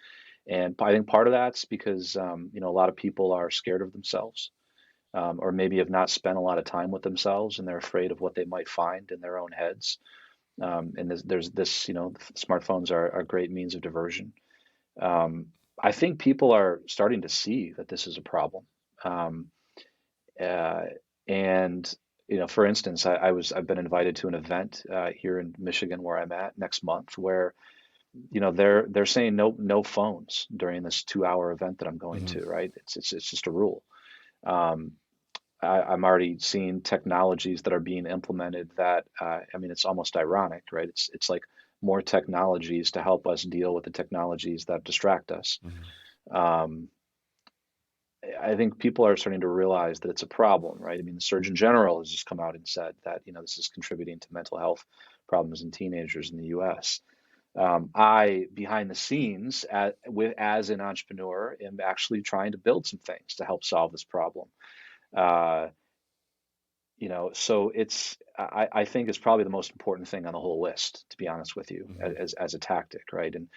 And I think part of that's because a lot of people are scared of themselves, or maybe have not spent a lot of time with themselves, and they're afraid of what they might find in their own heads. And there's this, smartphones are great means of diversion. Um, I think people are starting to see that this is a problem. Um, uh, and for instance, I've been invited to an event here in Michigan where I'm at next month, where they're saying no phones during this 2-hour event that I'm going Hmm. to. Right? It's just a rule. Um, I'm already seeing technologies that are being implemented that I mean, it's almost ironic, right? It's like more technologies to help us deal with the technologies that distract us. Hmm. Um, I think people are starting to realize that it's a problem, right? I mean, the Surgeon General has just come out and said that this is contributing to mental health problems in teenagers in the U.S. I, behind the scenes, as an entrepreneur, am actually trying to build some things to help solve this problem. Uh, so I think it's probably the most important thing on the whole list, to be honest with you, Hmm. as a tactic, right? And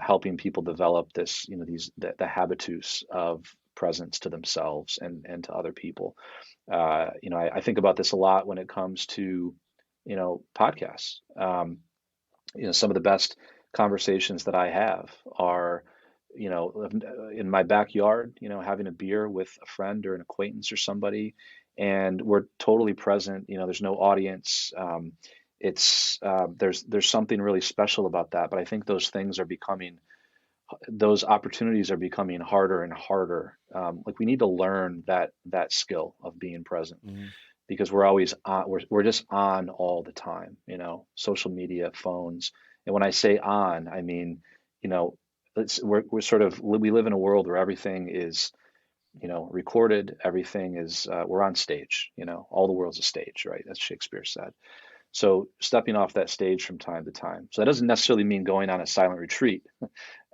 helping people develop this, the habitus of presence to themselves and to other people. I think about this a lot when it comes to, podcasts. Some of the best conversations that I have are, in my backyard, having a beer with a friend or an acquaintance or somebody, and we're totally present. There's no audience. There's something really special about that. But I think those opportunities are becoming harder and harder. Like we need to learn that skill of being present Hmm. because we're always on, we're just on all the time, social media, phones. And when I say on, I mean, you know, we're sort of, we live in a world where everything is, recorded, everything is, we're on stage, all the world's a stage, right? As Shakespeare said. So stepping off that stage from time to time. So that doesn't necessarily mean going on a silent retreat,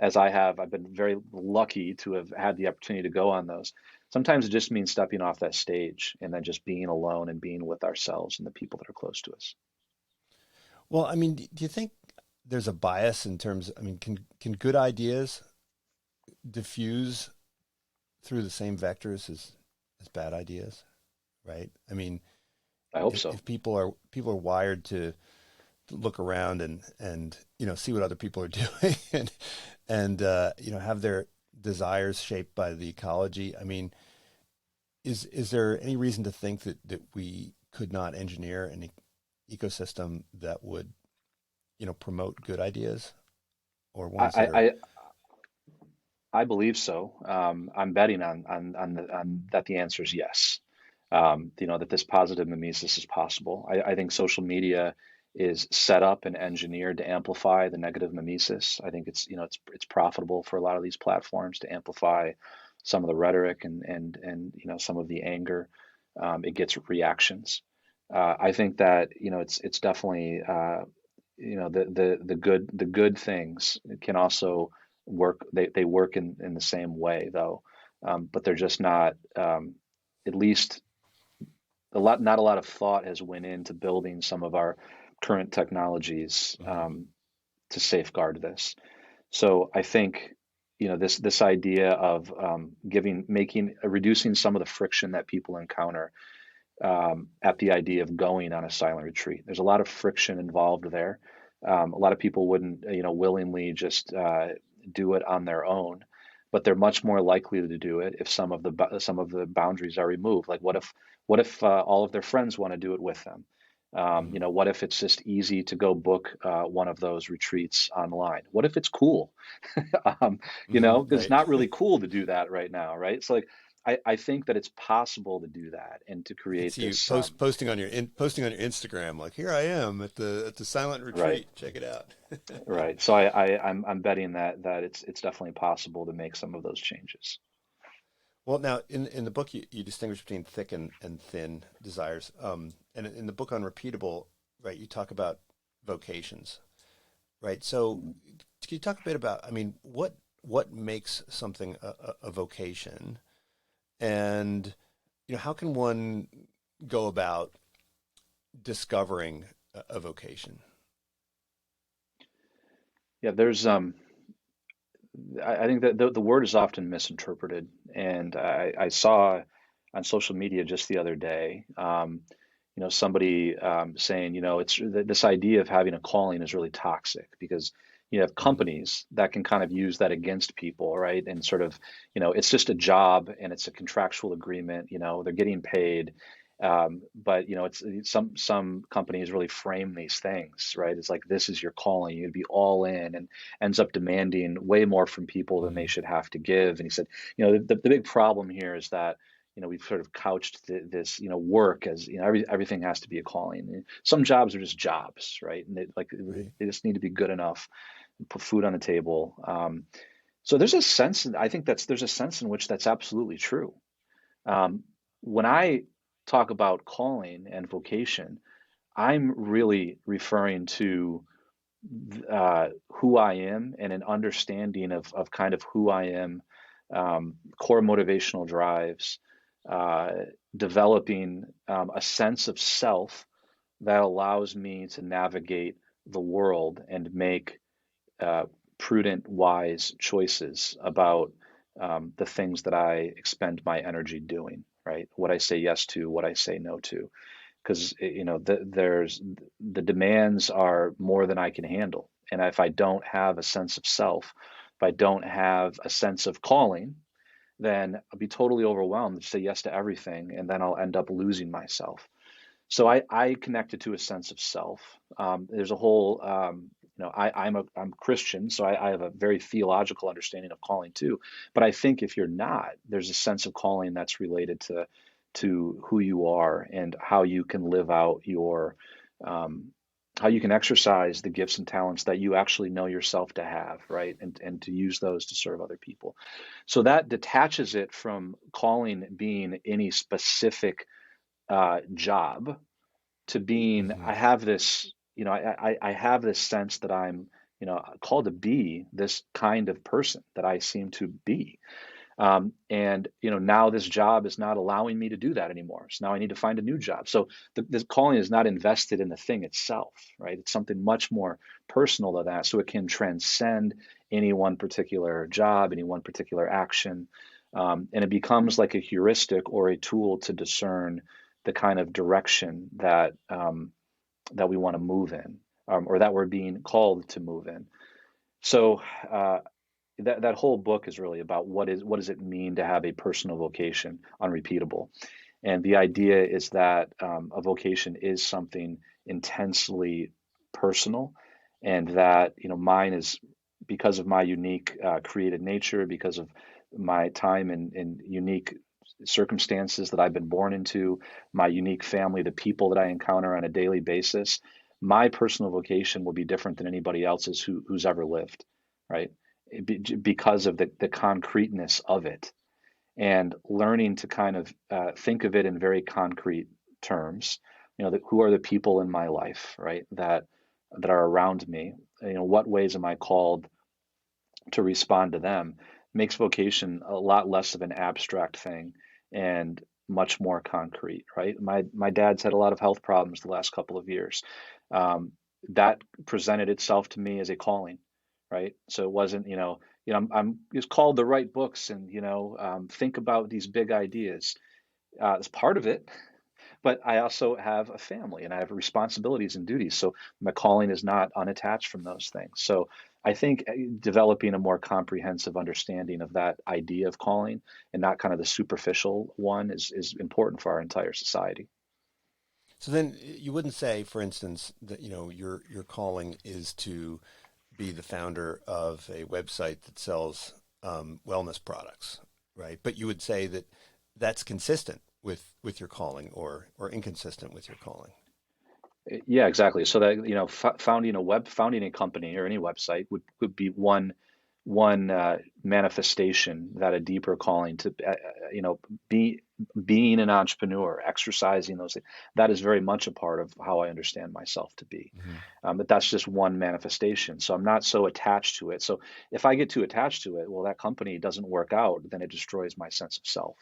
as I have. I've been very lucky to have had the opportunity to go on those. Sometimes it just means stepping off that stage and then just being alone and being with ourselves and the people that are close to us. Well, I mean, do you think there's a bias in terms? I mean, can good ideas diffuse through the same vectors as bad ideas, right? I mean, I hope if, so. if people are wired to look around and see what other people are doing and have their desires shaped by the ecology. I mean, is there any reason to think that we could not engineer an ecosystem that would promote good ideas or I, ones that are. I, I believe so. I'm betting on that the answer is yes. That this positive mimesis is possible. I think social media is set up and engineered to amplify the negative mimesis. I think it's profitable for a lot of these platforms to amplify some of the rhetoric and some of the anger. It gets reactions. I think that it's definitely the good things can also work. They work in the same way though, but they're just not. at least not a lot of thought has went into building some of our current technologies to safeguard this. So I think, this idea of reducing some of the friction that people encounter at the idea of going on a silent retreat. There's a lot of friction involved there. A lot of people wouldn't, willingly just do it on their own, but they're much more likely to do it if some of the boundaries are removed. Like, what if all of their friends want to do it with them? What if it's just easy to go book one of those retreats online? What if it's cool? Because it's Right. not really cool to do that right now, right? It's like I think that it's possible to do that and to I could create see you this. posting on your Instagram, like, here I am at the silent Right, retreat. Check it out. right. So I'm betting that it's definitely possible to make some of those changes. Well, now in the book you distinguish between thick and thin desires. And in the book Unrepeatable, right, you talk about vocations, right? So can you talk a bit about, I mean, what makes something a vocation, and how can one go about discovering a vocation? Yeah, there's I think that the word is often misinterpreted, and I saw on social media just the other day, somebody saying, this idea of having a calling is really toxic because you have Hmm. companies that can kind of use that against people, right? And sort of, it's just a job and it's a contractual agreement, they're getting paid. But some companies really frame these things, right? It's like this is your calling, you'd be all in, and ends up demanding way more from people than they Hmm. should have to give. And he said, the big problem here is that we've sort of couched this work as everything has to be a calling. And some jobs are just jobs, right? And Right. they just need to be good enough and put food on the table. So there's a sense, I think there's a sense in which that's absolutely true. Um, when I talk about calling and vocation, I'm really referring to who I am and an understanding of kind of who I am, core motivational drives, uh, developing a sense of self that allows me to navigate the world and make uh, prudent, wise choices about the things that I expend my energy doing, right? What I say yes to, what I say no to, because the demands are more than I can handle. And if I don't have a sense of self, if I don't have a sense of calling, then I'll be totally overwhelmed to say yes to everything, and then I'll end up losing myself. So I connect it to a sense of self. There's a whole, I'm Christian, so I have a very theological understanding of calling too. But I think if you're not, there's a sense of calling that's related to who you are and how you can live out um, how you can exercise the gifts and talents that you actually know yourself to have, right? And to use those to serve other people. So that detaches it from calling being any specific job to being Hmm. I have this I have this sense that I'm called to be this kind of person that I seem to be, and now this job is not allowing me to do that anymore, so now I need to find a new job. So the calling is not invested in the thing itself, right? It's something much more personal than that, so it can transcend any one particular job, any one particular action, and it becomes like a heuristic or a tool to discern the kind of direction that we want to move in, or that we're being called to move in. So uh, that whole book is really about what does it mean to have a personal vocation, unrepeatable. And the idea is that a vocation is something intensely personal, and that mine is because of my unique created nature, because of my time and unique circumstances that I've been born into, my unique family, the people that I encounter on a daily basis. My personal vocation will be different than anybody else's who's ever lived, right? Because of the concreteness of it, and learning to kind of think of it in very concrete terms. Who are the people in my life, right? That are around me. What ways am I called to respond to them? Makes vocation a lot less of an abstract thing and much more concrete, right? My dad's had a lot of health problems the last couple of years. That presented itself to me as a calling, right? So it wasn't, I'm just called to write books and, think about these big ideas. It's part of it, but I also have a family and I have responsibilities and duties. So my calling is not unattached from those things. So I think developing a more comprehensive understanding of that idea of calling and not kind of the superficial one is important for our entire society. So then you wouldn't say, for instance, that your calling is to be the founder of a website that sells wellness products, right? But you would say that that's consistent with your calling, or inconsistent with your calling. Yeah, exactly. So that, founding a company or any website would be one manifestation that a deeper calling to, be being an entrepreneur, exercising those things. That is very much a part of how I understand myself to be. Hmm. But that's just one manifestation. So I'm not so attached to it. So if I get too attached to it, well, that company doesn't work out, then it destroys my sense of self.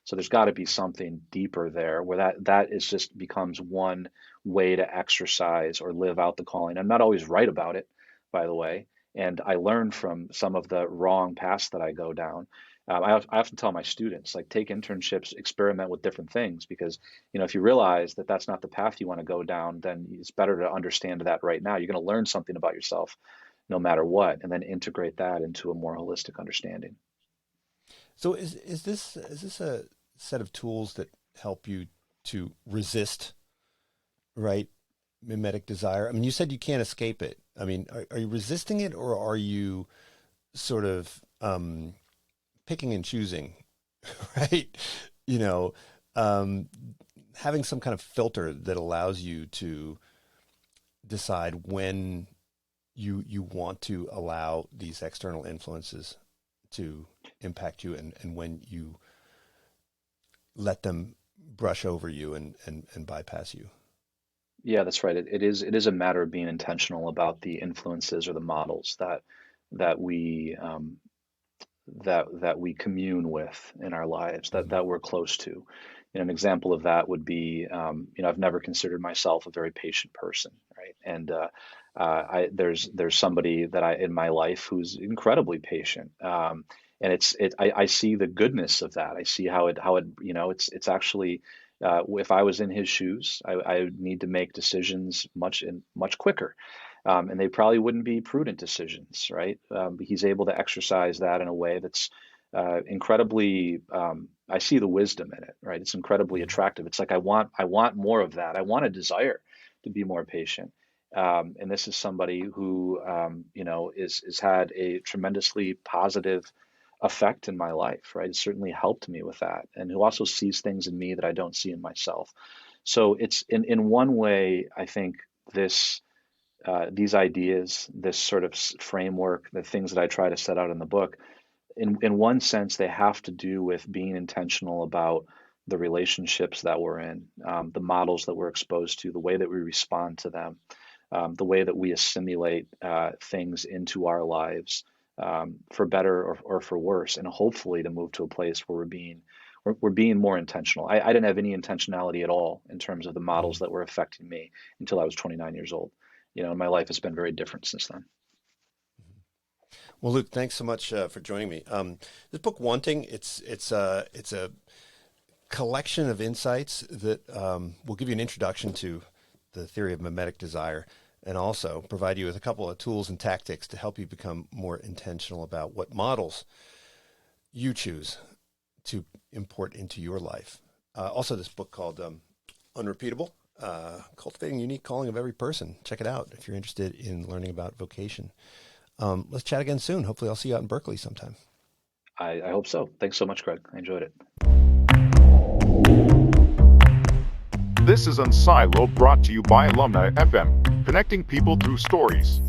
So there's got to be something deeper there where that is just becomes one way to exercise or live out the calling. I'm not always right about it, by the way, and I learn from some of the wrong paths that I go down. I often tell my students, like, take internships, experiment with different things, because if you realize that that's not the path you want to go down, then it's better to understand that right now. You're going to learn something about yourself no matter what, and then integrate that into a more holistic understanding. So is this a set of tools that help you to resist, right, mimetic desire? I mean, you said you can't escape it. I mean, are you resisting it, or are you sort of picking and choosing, right? You know, um, having some kind of filter that allows you to decide when you want to allow these external influences to impact you, and when you let them brush over you and bypass you. Yeah, that's right. It is a matter of being intentional about the influences or the models that we that we commune with in our lives, that Mhm. that we're close to. An example of that would be, I've never considered myself a very patient person, right? And there's somebody that I in my life who's incredibly patient, and I see the goodness of that. I see how it it's actually. If I was in his shoes, I would need to make decisions much quicker, and they probably wouldn't be prudent decisions, right? But he's able to exercise that in a way that's incredibly. I see the wisdom in it, right? It's incredibly Mhm. attractive. It's like I want more of that. I want a desire to be more patient. And this is somebody who is had a tremendously positive effect in my life, right? It's certainly helped me with that, and who also sees things in me that I don't see in myself. So it's in one way, I think this these ideas, this sort of framework, the things that I try to set out in the book, in one sense, they have to do with being intentional about the relationships that we're in, the models that we're exposed to, the way that we respond to them, the way that we assimilate things into our lives, for better or for worse, and hopefully to move to a place where we're being more intentional. I didn't have any intentionality at all in terms of the models Mhm. that were affecting me until I was 29 years old. And my life has been very different since then. Well, Luke, thanks so much for joining me. This book, Wanting, it's a collection of insights that will give you an introduction to the theory of mimetic desire, and also provide you with a couple of tools and tactics to help you become more intentional about what models you choose to import into your life. Also, this book called Unrepeatable, Cultivating Unique Calling of Every Person. Check it out if you're interested in learning about vocation. Let's chat again soon. Hopefully I'll see you out in Berkeley sometime. I hope so. Thanks so much, Greg. I enjoyed it. This is unSILOed, brought to you by Alumni FM, connecting people through stories.